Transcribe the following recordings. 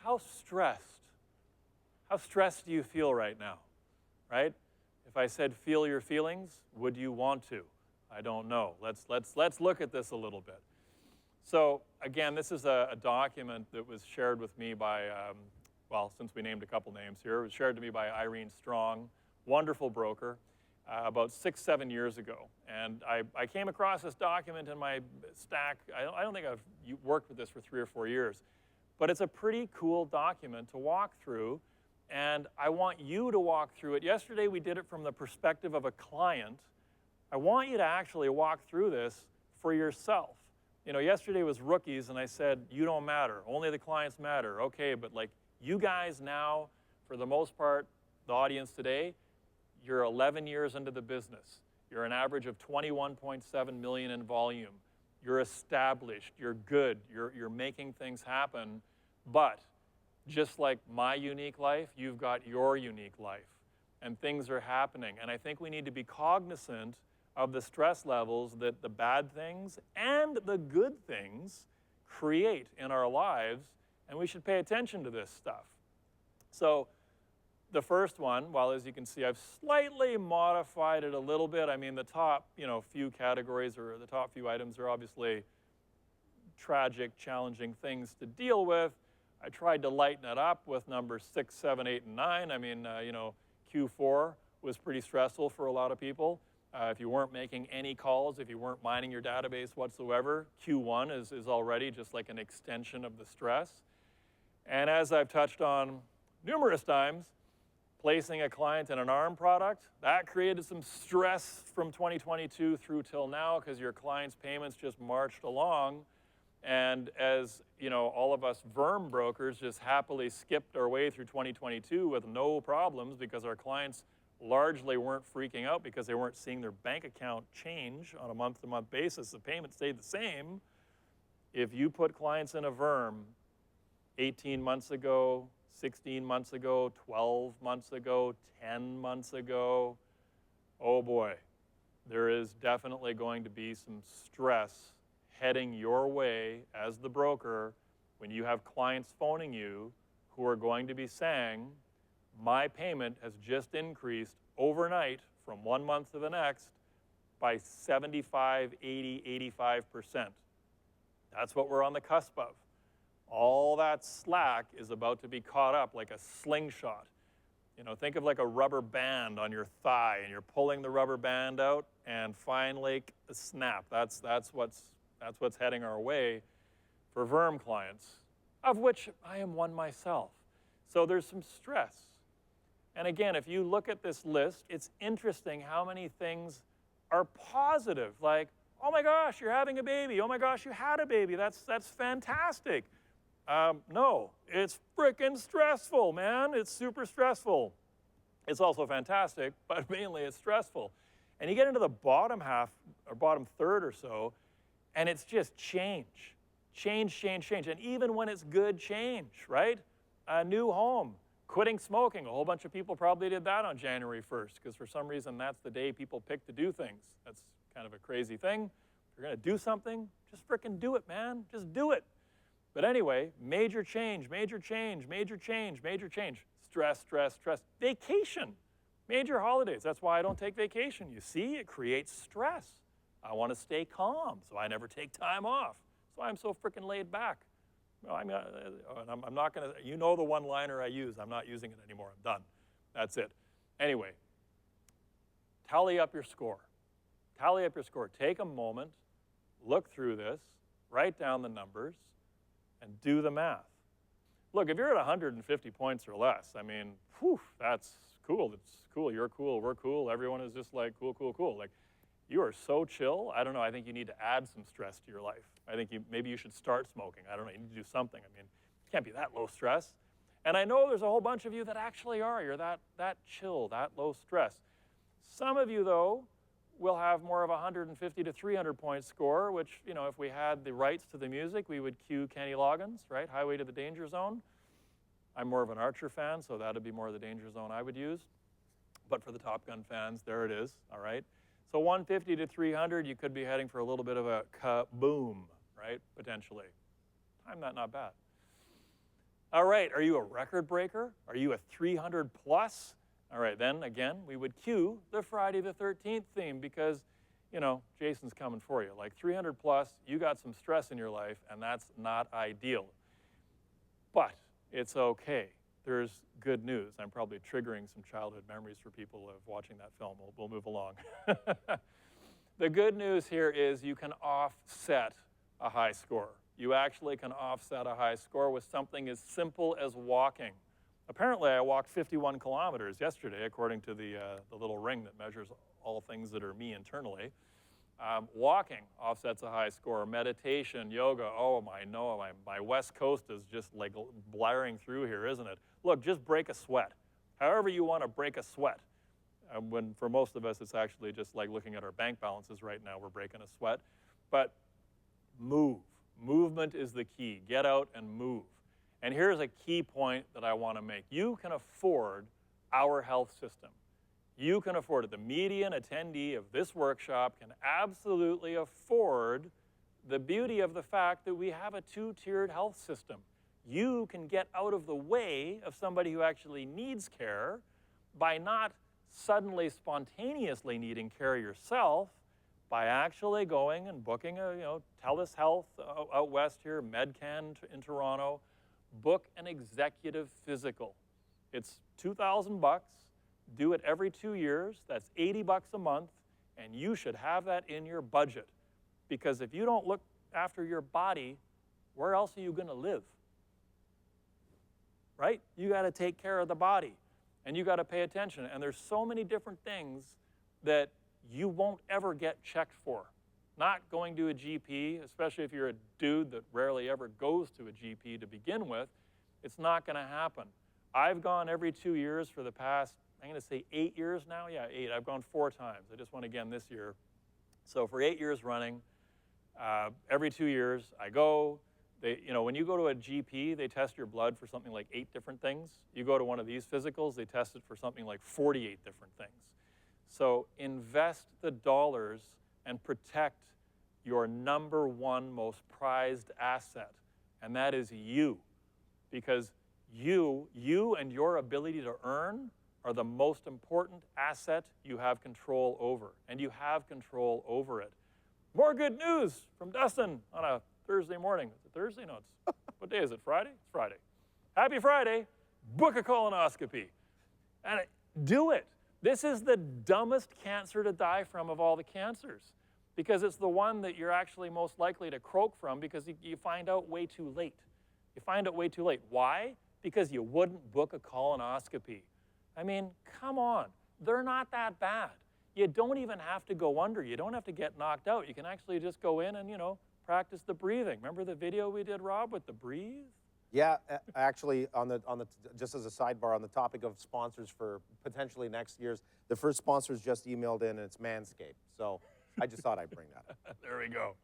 how stressed do you feel right now, right? If I said feel your feelings, would you want to? I don't know. Let's look at this a little bit. So again, this is a document that was shared with me by, well, since we named a couple names here, it was shared to me by Irene Strong, wonderful broker, about 6-7 years ago. And I came across this document in my stack. I don't think I've worked with this for 3 or 4 years, but it's a pretty cool document to walk through, and I want you to walk through it. Yesterday we did it from the perspective of a client. I want you to actually walk through this for yourself. You know, yesterday was rookies, and I said, you don't matter, only the clients matter. Okay, but like you guys now, for the most part, the audience today, you're 11 years into the business. You're an average of 21.7 million in volume. You're established, you're good, you're making things happen, but just like my unique life, you've got your unique life, and things are happening. And I think we need to be cognizant of the stress levels that the bad things and the good things create in our lives, and we should pay attention to this stuff. So the first one, well, as you can see, I've slightly modified it a little bit. I mean, the top, few categories or the top few items are obviously tragic, challenging things to deal with. I tried to lighten it up with numbers 6, 7, 8, and 9. I mean, Q4 was pretty stressful for a lot of people. If you weren't making any calls, if you weren't mining your database whatsoever, Q1 is already just like an extension of the stress. And as I've touched on numerous times, placing a client in an ARM product, that created some stress from 2022 through till now because your client's payments just marched along. And as all of us VERM brokers just happily skipped our way through 2022 with no problems because our clients largely weren't freaking out because they weren't seeing their bank account change on a month-to-month basis. The payment stayed the same. If you put clients in a VERM 18 months ago, 16 months ago, 12 months ago, 10 months ago, oh boy, there is definitely going to be some stress heading your way as the broker when you have clients phoning you who are going to be saying, my payment has just increased overnight from 1 month to the next by 75, 80, 85%. That's what we're on the cusp of. All that slack is about to be caught up like a slingshot. Think of like a rubber band on your thigh, and you're pulling the rubber band out, and finally, snap. That's what's heading our way for VERM clients, of which I am one myself. So there's some stress. And again, if you look at this list, it's interesting how many things are positive, like, oh my gosh, you're having a baby. Oh my gosh, you had a baby. That's fantastic. No, it's freaking stressful, man. It's super stressful. It's also fantastic, but mainly it's stressful. And you get into the bottom half, or bottom third or so, and it's just change. Change. And even when it's good change, right? A new home, quitting smoking. A whole bunch of people probably did that on January 1st, because for some reason that's the day people pick to do things. That's kind of a crazy thing. If you're going to do something, just frickin' do it, man. Just do it. But anyway, major change. Stress. Vacation. Major holidays. That's why I don't take vacation. You see, it creates stress. I want to stay calm, so I never take time off. So I'm so frickin' laid back. Well, I'm not going to, the one-liner I use. I'm not using it anymore. I'm done. That's it. Anyway, tally up your score. Take a moment, look through this, write down the numbers, and do the math. Look, if you're at 150 points or less, I mean, that's cool. It's cool. You're cool. We're cool. Everyone is just like, cool. Like, you are so chill. I don't know. I think you need to add some stress to your life. I think maybe you should start smoking. I don't know. You need to do something. I mean, you can't be that low stress. And I know there's a whole bunch of you that actually are. You're that chill, that low stress. Some of you, though, will have more of a 150 to 300 point score, which, if we had the rights to the music, we would cue Kenny Loggins, right? Highway to the Danger Zone. I'm more of an Archer fan, so that would be more of the Danger Zone I would use. But for the Top Gun fans, there it is, all right? So 150 to 300, you could be heading for a little bit of a kaboom, right, potentially. Time that not bad. All right, are you a record breaker? Are you a 300 plus? All right, then again, we would cue the Friday the 13th theme because, you know, Jason's coming for you. Like 300 plus, you got some stress in your life, and that's not ideal. But it's okay. There's good news. I'm probably triggering some childhood memories for people of watching that film. We'll move along. The good news here is you can offset a high score. You actually can offset a high score with something as simple as walking. Apparently, I walked 51 kilometers yesterday, according to the little ring that measures all things that are me internally. Walking offsets a high score. Meditation, yoga, oh my West Coast is just like blaring through here, isn't it? Look, just break a sweat. However you want to break a sweat. When for most of us, it's actually just like looking at our bank balances right now, we're breaking a sweat. But move. Movement is the key. Get out and move. And here's a key point that I want to make. You can afford our health system. You can afford it. The median attendee of this workshop can absolutely afford the beauty of the fact that we have a two-tiered health system. You can get out of the way of somebody who actually needs care by not suddenly spontaneously needing care yourself, by actually going and booking a, TELUS Health out west here, MedCan in Toronto, book an executive physical. It's $2,000. Do it every 2 years. That's $80 a month, and you should have that in your budget. Because if you don't look after your body, where else are you going to live? Right? You got to take care of the body, and you got to pay attention. And there's so many different things that you won't ever get checked for. Not going to a GP, especially if you're a dude that rarely ever goes to a GP to begin with, it's not going to happen. I've gone every 2 years for the past, I'm going to say 8 years now. Yeah, 8. I've gone 4 times. I just went again this year. So for 8 years running, every 2 years I go. When you go to a GP, they test your blood for something like 8 different things. You go to one of these physicals, they test it for something like 48 different things. So invest the dollars and protect your number one most prized asset, and that is you. Because you and your ability to earn are the most important asset you have control over, and you have control over it. More good news from Dustin on a Thursday morning. Is it Thursday? No, it's, what day is it, Friday? It's Friday. Happy Friday, book a colonoscopy. And do it. This is the dumbest cancer to die from of all the cancers, because it's the one that you're actually most likely to croak from because you find out way too late. You find out way too late. Why? Because you wouldn't book a colonoscopy. I mean, come on. They're not that bad. You don't even have to go under. You don't have to get knocked out. You can actually just go in and, practice the breathing. Remember the video we did, Rob, with the breathe? Yeah, actually, just as a sidebar, on the topic of sponsors for potentially next year's, the first sponsors just emailed in, and it's Manscaped. So I just thought I'd bring that up. There we go.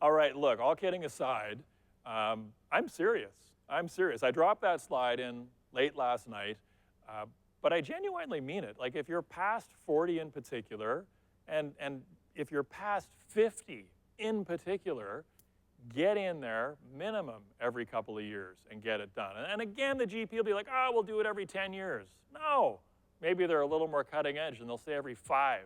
All right, look, all kidding aside, I'm serious. I'm serious. I dropped that slide in late last night, but I genuinely mean it. Like, if you're past 40 in particular, and if you're past 50 in particular, get in there minimum every couple of years and get it done. And again, the GP will be like, oh, we'll do it every 10 years. No. Maybe they're a little more cutting edge and they'll say every 5.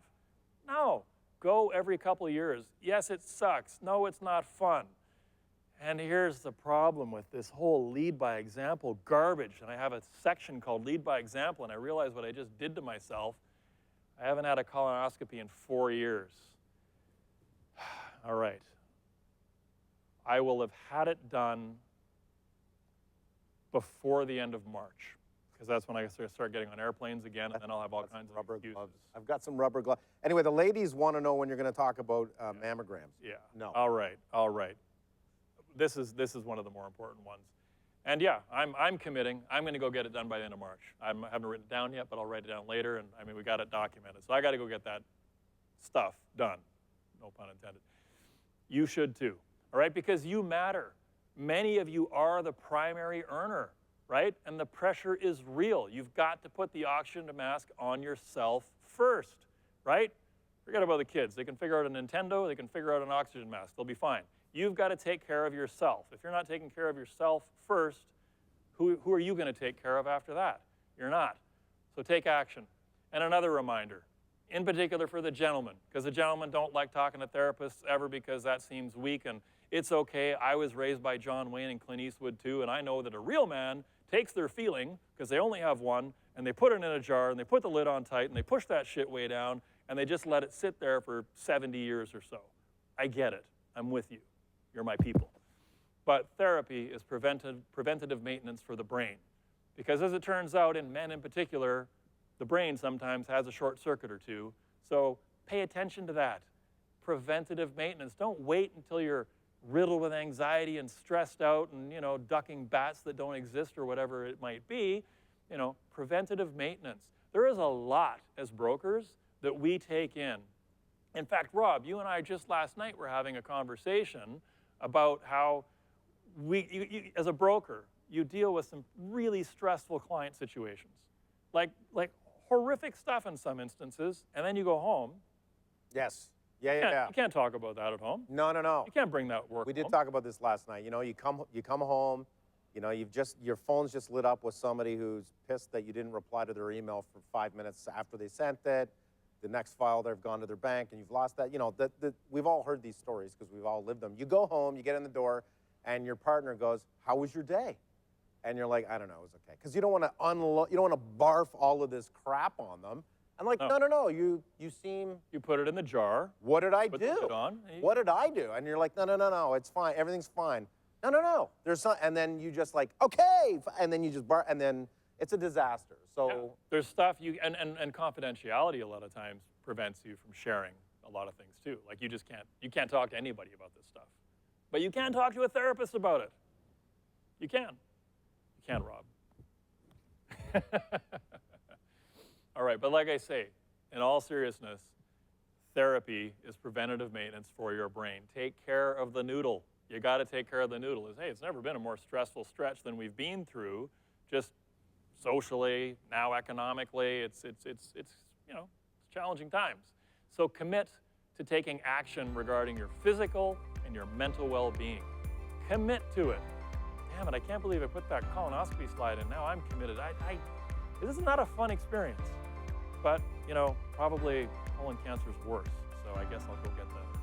No. Go every couple of years. Yes, it sucks. No, it's not fun. And here's the problem with this whole lead by example garbage. And I have a section called lead by example, and I realize what I just did to myself. I haven't had a colonoscopy in 4 years. All right. I will have had it done before the end of March, because that's when I start getting on airplanes again, and then I'll have all kinds of rubber excuses. gloves. I've got some rubber gloves. Anyway, the ladies want to know when you're going to talk about mammograms. Yeah. No. All right. All right. This is one of the more important ones. And yeah, I'm committing. I'm going to go get it done by the end of March. I haven't written it down yet, but I'll write it down later. And I mean, we got it documented. So I got to go get that stuff done. No pun intended. You should too. All right? Because you matter. Many of you are the primary earner, right? And the pressure is real. You've got to put the oxygen mask on yourself first, right? Forget about the kids. They can figure out a Nintendo. They can figure out an oxygen mask. They'll be fine. You've got to take care of yourself. If you're not taking care of yourself first, who are you going to take care of after that? You're not. So take action. And another reminder, in particular for the gentlemen, because the gentlemen don't like talking to therapists ever because that seems weak, and it's okay. I was raised by John Wayne and Clint Eastwood too, and I know that a real man takes their feeling, because they only have one, and they put it in a jar, and they put the lid on tight, and they push that shit way down, and they just let it sit there for 70 years or so. I get it. I'm with you. You're my people. But therapy is preventative maintenance for the brain. Because as it turns out, in men in particular, the brain sometimes has a short circuit or two. So pay attention to that. Preventative maintenance. Don't wait until you're riddled with anxiety and stressed out and, ducking bats that don't exist or whatever it might be. Preventative maintenance. There is a lot as brokers that we take in. In fact, Rob, you and I just last night were having a conversation about how you, as a broker, you deal with some really stressful client situations. Like horrific stuff in some instances, and then you go home. Yes. Yeah. You can't talk about that at home. No. You can't bring that work We did home. talk about this last night. You come home, your phone's just lit up with somebody who's pissed that you didn't reply to their email for 5 minutes after they sent it. The next file, they've gone to their bank, and you've lost that. We've all heard these stories because we've all lived them. You go home, you get in the door, and your partner goes, "How was your day?" And you're like, "I don't know, it was okay," because you don't want to barf all of this crap on them. And no, you seem. You put it in the jar. What did I put do? The lid on. What did I do? And you're like, no, it's fine, everything's fine. No, there's not. And then you just like, okay, and then you just and then it's a disaster. So yeah. There's stuff and confidentiality a lot of times prevents you from sharing a lot of things too. Like you can't talk to anybody about this stuff, but you can talk to a therapist about it. You can, Rob. All right, but like I say, in all seriousness, therapy is preventative maintenance for your brain. Take care of the noodle. You got to take care of the noodle. It's never been a more stressful stretch than we've been through, just socially, now economically. It's challenging times. So commit to taking action regarding your physical and your mental well-being. Commit to it. Damn it, I can't believe I put that colonoscopy slide in. Now I'm committed. This is not a fun experience. But, probably colon cancer is worse. So I guess I'll go get the